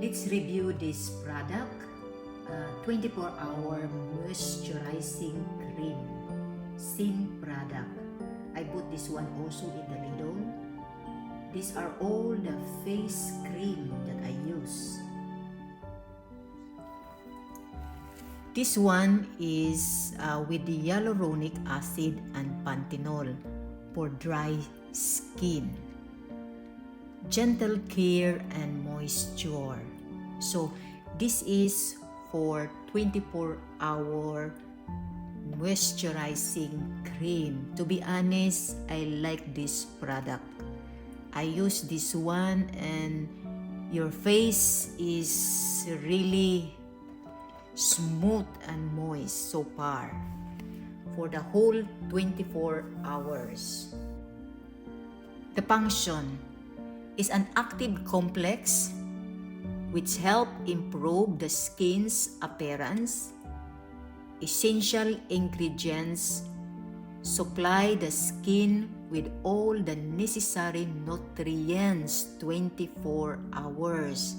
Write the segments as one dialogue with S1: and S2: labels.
S1: Let's review this product. 24-hour moisturizing cream. Sin product. I bought this one also in the Lidl. These are all the face cream that I use. This one is with the hyaluronic acid and panthenol for dry skin. Gentle care and moisture. So this is for 24-hour moisturizing cream. To be honest, I like this product. I use this one and your face is really smooth and moist so far for the whole 24 hours. The function is an active complex which help improve the skin's appearance. Essential ingredients supply the skin with all the necessary nutrients 24 hours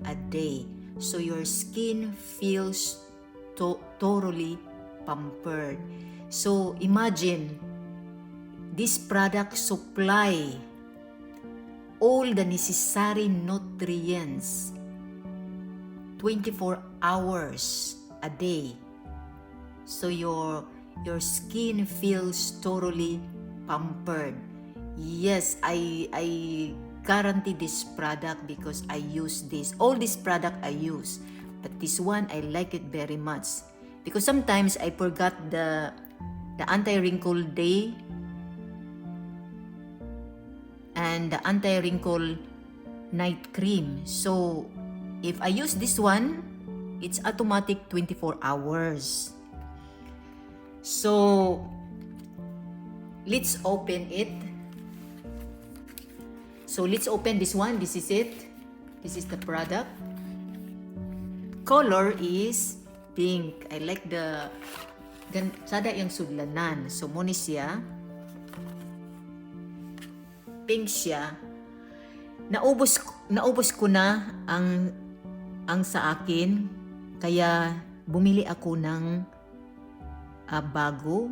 S1: a day, so your skin feels thoroughly pampered. So imagine this product supply all the necessary nutrients 24 hours a day, so your skin feels thoroughly pampered. Yes, I guarantee this product because I use this. All this product I use, but this one I like it very much because sometimes I forgot the anti-wrinkle day and the anti-wrinkle night cream. So if I use this one, it's automatic 24 hours. So let's open it. So let's open this one. This is it. This is the product. Color is pink. I like the sada yung sudlanan. So muna siya. Pink siya. Naubos ko na ang sa akin, kaya bumili ako ng bago.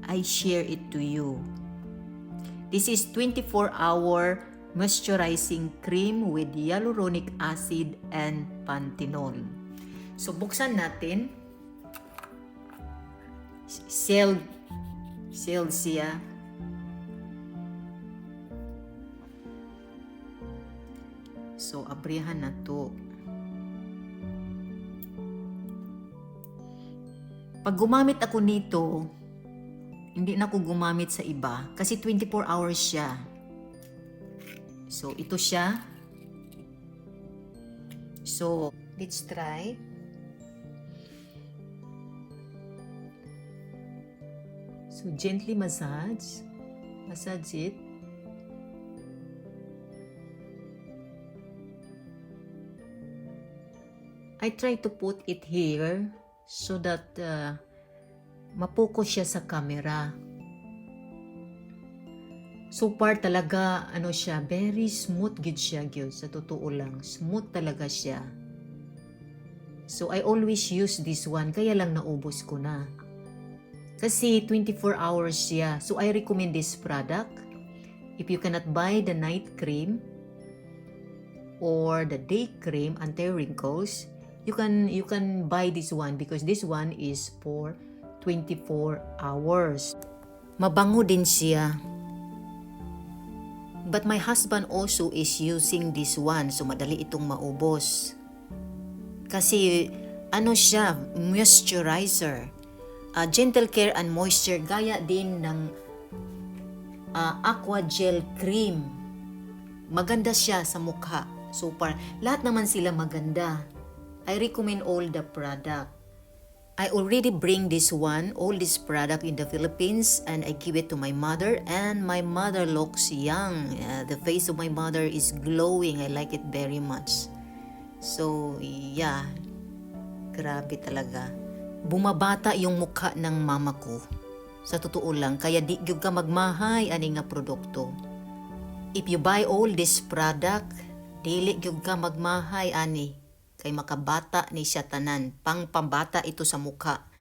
S1: I share it to you. This is 24-hour moisturizing cream with hyaluronic acid and panthenol. So buksan natin. Sealed siya. So abrihan na to. Pag gumamit ako nito, hindi na ako gumamit sa iba kasi 24 hours siya. So ito siya. So let's try. So gently massage it. I try to put it here so that mapokus siya sa camera. So far talaga siya, very smooth gid siya gyud, sa totoo lang. Smooth talaga siya. So I always use this one, kaya lang naubos ko na. Kasi 24 hours siya. So I recommend this product. If you cannot buy the night cream or the day cream anti-wrinkles, you can buy this one because this one is for 24 hours. Mabango din siya. But my husband also is using this one, so madali itong maubos. Kasi siya, moisturizer. Gentle care and moisture, gaya din ng aqua gel cream. Maganda siya sa mukha. So far, lahat naman sila maganda. I recommend all the product. I already bring all this product in the Philippines, and I give it to my mother, and my mother looks young. The face of my mother is glowing. I like it very much. So, yeah. Grabe talaga. Bumabata yung mukha ng mama ko. Sa totoo lang, kaya di gyud ka magmahay ani nga produkto. If you buy all this product, Dili gyud ka magmahay ani kay makabata ni siya tanan. Pang pambata ito sa mukha.